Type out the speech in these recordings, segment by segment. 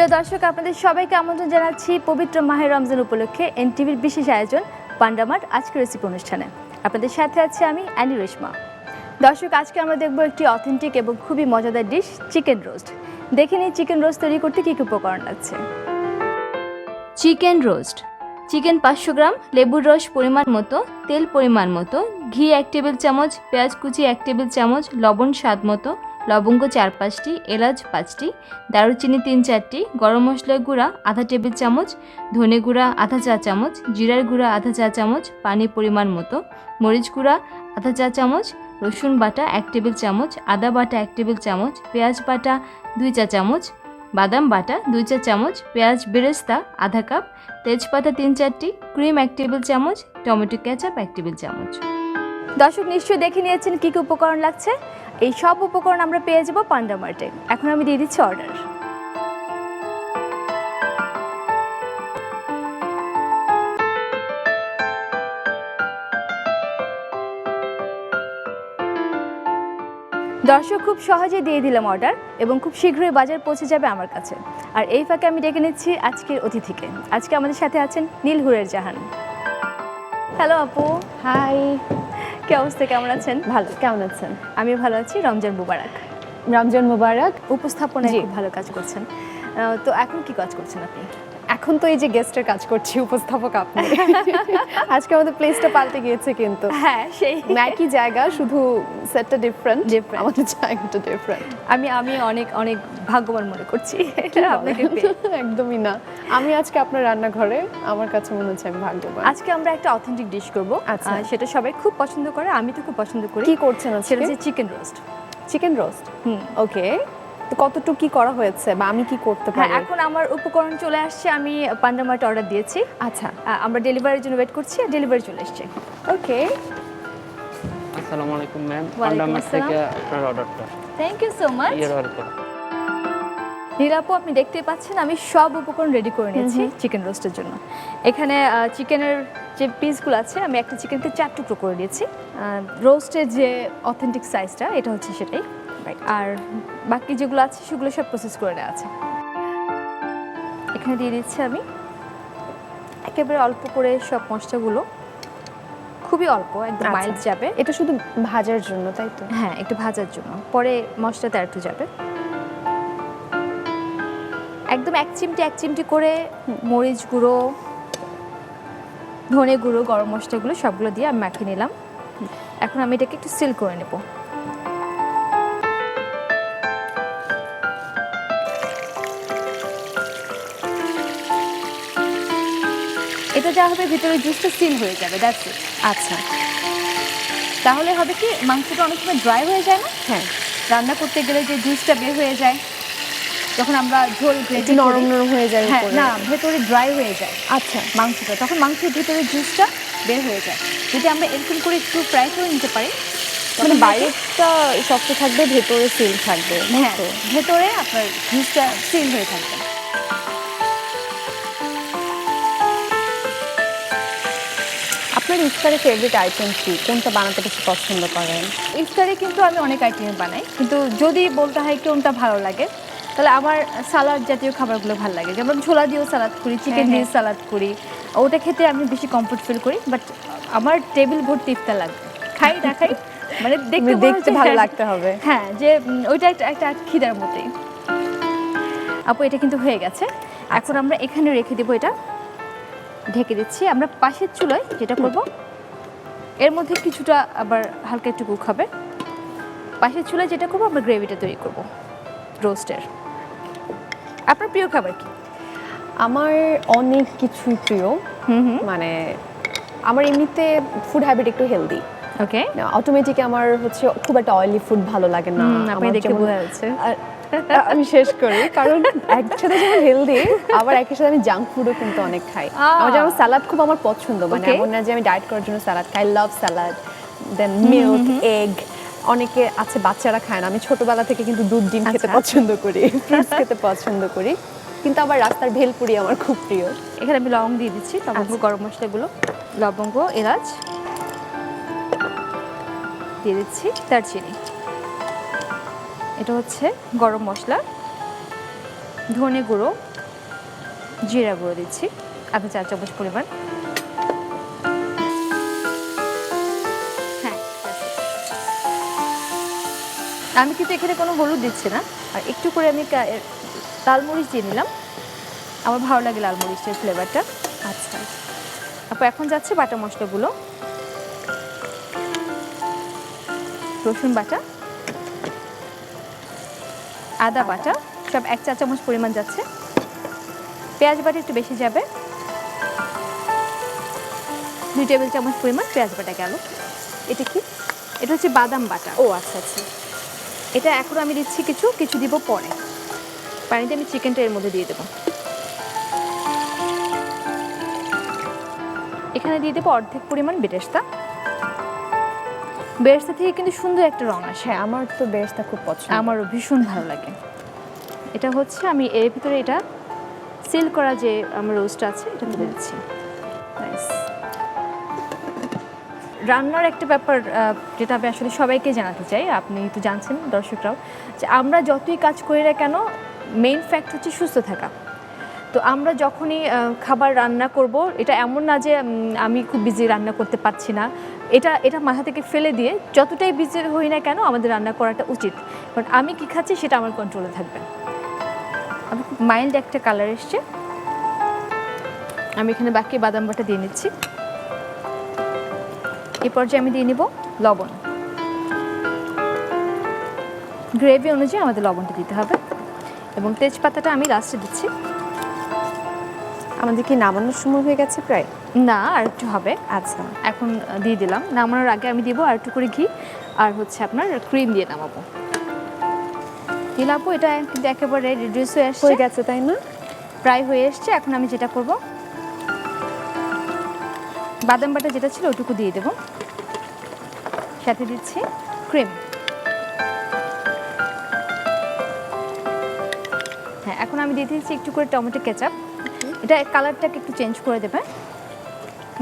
প্রিয় দর্শক, আপনাদের সবাইকে আমন্ত্রণ জানাচ্ছি পবিত্র মাহে রমজান উপলক্ষে এনটিভির বিশেষ আয়োজন পান্ডা মার্ট আজকের রেসিপি অনুষ্ঠানে। আপনাদের সাথে আছি আমি অ্যানি রেশমা। দর্শক, আজকে আমরা দেখব একটি অথেন্টিক এবং খুবই মজাদার ডিশ, চিকেন রোস্ট। দেখে নিই চিকেন রোস্ট তৈরি করতে কী কী উপকরণ লাগছে। চিকেন রোস্ট: চিকেন 500 গ্রাম, লেবুর রস পরিমাণ মতো, তেল পরিমাণ মতো, ঘি 1 টেবিল চামচ, পেঁয়াজ কুচি 1 টেবিল চামচ, লবণ স্বাদ মতো, লবঙ্গ 4-5টি, এলাচ 5টি, দারুচিনি 3-4টি, গরম মশলার গুঁড়া আধা টেবিল চামচ, ধনে গুঁড়া আধা চা চামচ, জিরার গুঁড়া আধা চা চামচ, পানি পরিমাণ মতো, মরিচ গুঁড়া আধা চা চামচ, রসুন বাটা 1 টেবিল চামচ, আদা বাটা 1 টেবিল চামচ, পেঁয়াজ বাটা 2 চা চামচ, বাদাম বাটা 2 চা চামচ, পেঁয়াজ বেরেস্তা আধা কাপ, তেজপাতা 3-4টি, ক্রিম 1 টেবিল চামচ, টমেটো কেচাপ 1 টেবিল চামচ। দর্শক, নিশ্চয়ই দেখে নিয়েছেন কী কী উপকরণ লাগছে। এই সব উপকরণ আমরা পেয়ে যাব পান্ডা মার্টে। এখন আমি দিয়ে দিচ্ছি অর্ডার। দর্শক, খুব সহজে দিয়ে দিলাম অর্ডার এবং খুব শীঘ্রই বাজার পৌঁছে যাবে আমার কাছে। আর এই ফাঁকে আমি ডেকে নিচ্ছি আজকের অতিথিকে। আজকে আমাদের সাথে আছেন নীলহুরের জাহান। হ্যালো আপু। হাই, কি অবস্থা, কেমন আছেন? ভালো। কেমন আছেন? আমিও ভালো আছি। রমজান মুবারক। রমজান মুবারক। উপস্থাপনায় খুব ভালো কাজ করছেন। তো এখন কি কাজ করছেন আপনি? এখন তো এই যে গেস্টের কাজ করছি, উপস্থাপক আপনি। আজকে আমাদের প্লেসটা পাল্টে গিয়েছে, কিন্তু হ্যাঁ, সেই একই জায়গা, শুধু সেটটা ডিফারেন্ট, আমাদের জায়গাটা ডিফারেন্ট। আমি অনেক অনেক ভাগ্যবান মনে করছি আপনাকে পেয়ে। একদমই না, আমি আজকে আপনার রান্নাঘরে, আমার কাছে মনে হচ্ছে আমি ভাগ্যবান। আজকে আমরা একটা অথেন্টিক ডিশ করব। আচ্ছা, সেটা সবাই খুব পছন্দ করে, আমি তো খুব পছন্দ করি। কি করছেন আজকে? সেটা হচ্ছে চিকেন রোস্ট। চিকেন রোস্ট, ওকে। কতটুকু কি করা হয়েছে বা আমি কি করতে পারি? এখন আমার উপকরণ চলে আসছে, আমি পান্ডা মার্টে অর্ডার দিয়েছি। আচ্ছা, আমরা ডেলিভারির জন্য ওয়েট করছি, ডেলিভারি চলে এসেছে। ওকে। আসসালামু আলাইকুম ম্যাম, পান্ডা মার্ট থেকে আপনার অর্ডারটা। Thank you so much. You're welcome. নীলাপু, আপনি দেখতেই পাচ্ছেন আমি সব উপকরণ রেডি করে নিয়েছি চিকেন রোস্টের জন্য। এখানে চিকেনের যে পিসগুলো আছে, আমি একটা চিকেনকে 4 টুকরো করে দিয়েছি। রোস্টের যে অথেন্টিক সাইজটা, এটা হচ্ছে সেটাই। আর বাকি যেগুলো আছে সেগুলো সব প্রসেস করে নেওয়া আছে। এখানে দিয়ে দিচ্ছি আমি একেবারে অল্প করে সব মশলাগুলো, খুবই অল্প, একদম মাইল্ড যাবে। এটা শুধু ভাজার জন্য, তাই তো? হ্যাঁ, একটু ভাজার জন্য, পরে মশলাতে আর একটু যাবে। একদম 1 চিমটি করে মরিচ গুঁড়ো, ধনে গুঁড়ো, গরম মশলাগুলো সবগুলো দিয়ে আমি মাখিয়ে নিলাম। এখন আমি এটাকে একটু সিল করে নেব। এটা যা হবে, ভিতরে জুসটা সিল হয়ে যাবে, দ্যাটস ইট। আচ্ছা, তাহলে হবে কি, মাংসটা অনেক সময় ড্রাই হয়ে যায় না? হ্যাঁ, রান্না করতে গেলে যে জুসটা বের হয়ে যায়, যখন আমরা ঝোল একটু নরম নরম হয়ে যায়, হ্যাঁ, না, ভেতরে ড্রাই হয়ে যায় আচ্ছা মাংসটা, তখন মাংসের ভিতরে জুসটা বের হয়ে যায়। যদি আমরা এরকম করে একটু ফ্রাই করে নিতে পারি, মানে বাইরেটা শক্ত থাকবে, ভেতরে সিল থাকবে। হ্যাঁ, ভেতরে আপনার জুসটা সিল হয়ে থাকবে। আপনার ইফতারের ফেভারিট আইটেম কি? কোনটা বানাতে বেশি পছন্দ করেন? ইফতারে কিন্তু আমি অনেক আইটেম বানাই, কিন্তু যদি বলতে হয় কোনটা ভালো লাগে, তাহলে আমার সালাদ জাতীয় খাবারগুলো ভালো লাগে। যেমন ছোলা দিয়েও সালাদ করি, চিকেন দিয়ে সালাদ করি, ওটা খেতে আমি বেশি কমফোর্ট ফিল করি। বাট আমার টেবিল ভর্তি ইফতার লাগবে, খাই না খাই, মানে দেখতে ভালো লাগতে হবে। হ্যাঁ, যে ওইটা একটা খিদার মতোই। আপু, এটা কিন্তু হয়ে গেছে। এখন আমরা এখানে রেখে দেবো, এটা ঢেকে দিচ্ছি। আমরা পাশের চুলায় যেটা করব, এর মধ্যে কিছুটা আবার হালকা একটু কুক হবে। পাশের চুলায় যেটা করবো, আমরা গ্রেভিটা তৈরি করব রোস্টের। আপনার প্রিয় খাবার কি? আমার অনেক কিছুই প্রিয়। মানে আমার এমনিতে ফুড হ্যাবিট একটু হেলদি। ওকে, অটোমেটিক আমার হচ্ছে খুব একটা অয়েলি ফুড ভালো লাগে না। আপনি দেখে বোঝা যাচ্ছে। আমি শেষ করি, কারণ একসাথে যেমন হেলদি, আবার একই সাথে আমি জাঙ্ক ফুডও কিন্তু অনেক খাই। আমার যেমন স্যালাড খুব আমার পছন্দ, মানে এমন না যে আমি ডায়েট করার জন্য স্যালাড খাই। লাভ স্যালাড, দেন মিল্ক, এগ। অনেকে আছে বাচ্চারা খায় না, আমি ছোটবেলা থেকে কিন্তু দুধ ডিম খেতে পছন্দ করি, ফ্রুটস খেতে পছন্দ করি, কিন্তু আবার রাস্তার ভেলপুরি আমার খুব প্রিয়। এখানে আমি লবঙ্গ দিয়ে দিচ্ছি, লবঙ্গ, গরম মশলাগুলো, লবঙ্গ, এলাচ দিয়ে দিচ্ছি, দারচিনি, এটা হচ্ছে গরম মশলা, ধনে গুঁড়ো, জিরা গুঁড়ো দিচ্ছি আধা চা চামচ পরিমাণ। হ্যাঁ, আমি কিন্তু এখানে কোনো হলুদ দিচ্ছি না, আর একটু করে আমি লাল মরিচ দিয়ে নিলাম, আমার ভালো লাগে লাল মরিচের ফ্লেভারটা। আচ্ছা, তারপর এখন যাচ্ছে বাটা মশলাগুলো। রসুন বাটা, আদা বাটা সব 1 চা চামচ পরিমাণ যাচ্ছে। পেঁয়াজ বাটা একটু বেশি যাবে, 2 টেবিল চামচ পরিমাণ পেঁয়াজ বাটা গেল। এটা কি? এটা হচ্ছে বাদাম বাটা। ও আচ্ছা আচ্ছা, এটা এখন আমি দিচ্ছি কিছু দিব পরে। পানিতে আমি চিকেনটা এর মধ্যে দিয়ে দেবো। এখানে দিয়ে দেবো অর্ধেক পরিমাণ বেরেস্তা। বেরেস্তা থেকে কিন্তু সুন্দর একটা রং আসে। হ্যাঁ আমার তো বেরেস্তা খুব পছন্দ। আমারও ভীষণ ভালো লাগে। এটা হচ্ছে আমি এর ভিতরে এটা সিল করা যে আমার রোস্ট আছে এটা তুলে দিচ্ছি। নাইস। রান্নার একটা ব্যাপার যেটা আমি আসলে সবাইকে জানাতে চাই, আপনি তো জানছেন দর্শকরাও, যে আমরা যতই কাজ করি না কেন মেইন ফ্যাক্ট হচ্ছে সুস্থ থাকা। তো আমরা যখনই খাবার রান্না করব, এটা এমন না যে আমি খুব বিজি রান্না করতে পারছি না, এটা মাথা থেকে ফেলে দিয়ে যতটাই বিজি হই না কেন আমাদের রান্না করাটা উচিত। কারণ আমি কি খাচ্ছি সেটা আমার কন্ট্রোলে থাকবে। আমি খুব মাইল্ড একটা কালার এসছে। আমি এখানে বাকি বাদাম বাটা দিয়ে নিচ্ছি। এই পর্যায়ে আমি দিয়ে নিব লবণ। গ্রেভি অনুযায়ী আমাদের লবণটা দিতে হবে, এবং তেজপাতাটা আমি লাস্টে দিচ্ছি। আমাদের কি নামানোর সময় হয়ে গেছে প্রায়? না, আর একটু হবে। আচ্ছা, এখন দিয়ে দিলাম। নামানোর আগে আমি দিব আর একটু করে ঘি, আর হচ্ছে আপনার ক্রিম দিয়ে নামাবো। দিলাপো, এটা কিন্তু একেবারে রিডিউস হয়ে গেছে তাই না? প্রায় হয়ে এসছে। এখন আমি যেটা করব, বাদাম বাটা যেটা ছিল ওটুকু দিয়ে দেব, সাথে দিচ্ছি ক্রিম। হ্যাঁ, এখন আমি দিয়ে দিচ্ছি একটু করে টমেটো কেচাপ। এটা কালারটাকে একটু চেঞ্জ করে দেবে,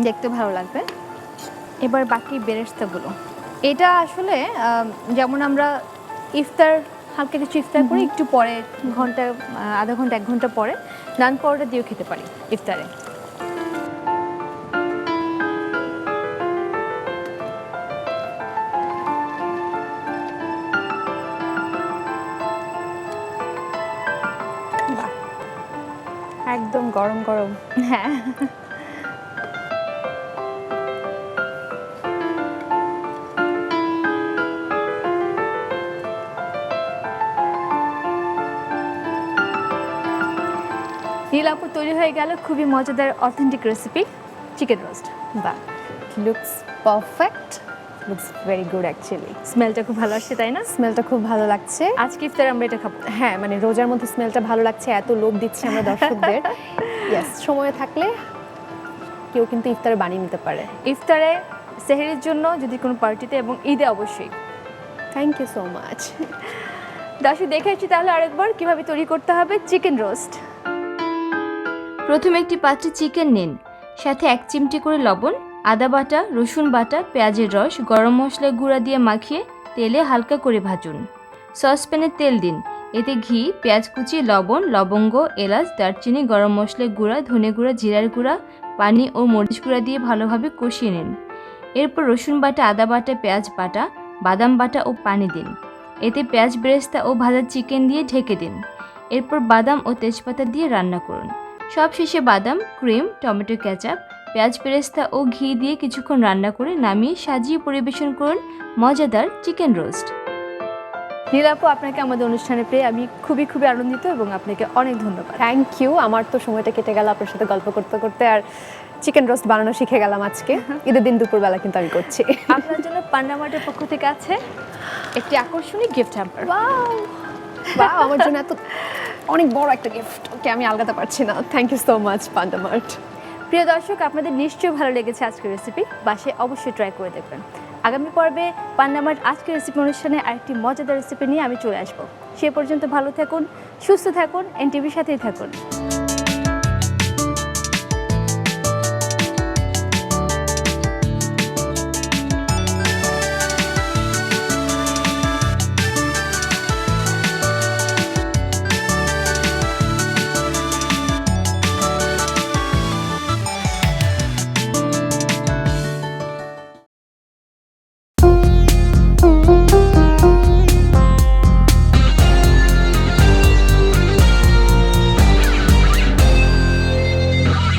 দেখতে ভালো লাগবে। এবার বাকি বেরেস্তাগুলো, এটা আসলে যেমন আমরা ইফতার হালকা কিছু ইফতার করে একটু পরে ঘন্টা আধা ঘন্টা 1 ঘন্টা পরে নান পরোটা দিয়েও খেতে পারি ইফতারে। একদম গরম গরম। হ্যাঁ, নীলাপু তৈরি হয়ে গেল খুবই মজাদার অথেন্টিক রেসিপি চিকেন রোস্ট। বাহ, looks perfect, looks very good actually. স্মেলটা খুব ভালো আসছে তাই না? স্মেলটা খুব ভালো লাগছে। আজকে ইফতারে আমরা এটা খাবো। হ্যাঁ মানে রোজার মধ্যে স্মেলটা ভালো লাগছে, এত লোভ দিচ্ছে আমরা দর্শকদের। ইয়েস, সময় থাকলে কেউ কিন্তু ইফতারে বানিয়ে নিতে পারে। ইফতারে, সেহরির জন্য, যদি কোনো পার্টিতে, এবং ঈদে অবশ্যই। Thank you so much. দর্শক দেখেছি তাহলে আরেকবার কিভাবে তৈরি করতে হবে চিকেন রোস্ট। প্রথমে একটি পাত্রে চিকেন নিন, সাথে 1 চিমটি করে লবণ, আদা বাটা, রসুন বাটা, পেঁয়াজের রস, গরম মশলা গুঁড়া দিয়ে মাখিয়ে তেলে হালকা করে ভাজুন। সসপ্যানে তেল দিন, এতে ঘি, পেঁয়াজ কুচি, লবণ, লবঙ্গ, এলাচ, দারচিনি, গরম মশলা গুঁড়া, ধনে গুঁড়া, জিরার গুঁড়া, পানি ও মরিচ গুঁড়া দিয়ে ভালোভাবে কষিয়ে নিন। এরপর রসুন বাটা, আদা বাটা, পেঁয়াজ বাটা, বাদাম বাটা ও পানি দিন। এতে পেঁয়াজ বেরেস্তা ও ভাজা চিকেন দিয়ে ঢেকে দিন। এরপর বাদাম ও তেজপাতা দিয়ে রান্না করুন। সব শেষে বাদাম, ক্রিম, টমেটো কেচাপ, পেঁয়াজ বেরেস্তা ও ঘি দিয়ে কিছুক্ষণ রান্না করে নামিয়ে সাজিয়ে পরিবেশন করুন মজাদার চিকেন রোস্ট। নীলাপু, আপনাকে আমাদের অনুষ্ঠানে পেয়ে আমি খুবই আনন্দিত, এবং আপনাকে অনেক ধন্যবাদ। Thank you. আমার তো সময়টা কেটে গেল আপনার সাথে গল্প করতে করতে, আর চিকেন রোস্ট বানানো শিখে গেলাম আজকে। ঈদের দিন দুপুরবেলা কিন্তু আমি করছি। আপনার জন্য পান্ডা মার্টের পক্ষ থেকে আছে একটি আকর্ষণীয় গিফট হ্যাম্পার। বাহ, আমার জন্য এত অনেক বড় একটা গিফট, ওকে আমি আলগাতে পারছি না। Thank you so much Panda Mart. প্রিয় দর্শক, আপনাদের নিশ্চয়ই ভালো লেগেছে আজকের রেসিপি, বাসায় অবশ্যই ট্রাই করে দেখবেন। আগামী পর্বে পান্ডা মার্ট আজকের রেসিপি অনুষ্ঠানে আরেকটি মজাদার রেসিপি নিয়ে আমি চলে আসবো। সে পর্যন্ত ভালো থাকুন, সুস্থ থাকুন, এনটিভির সাথেই থাকুন।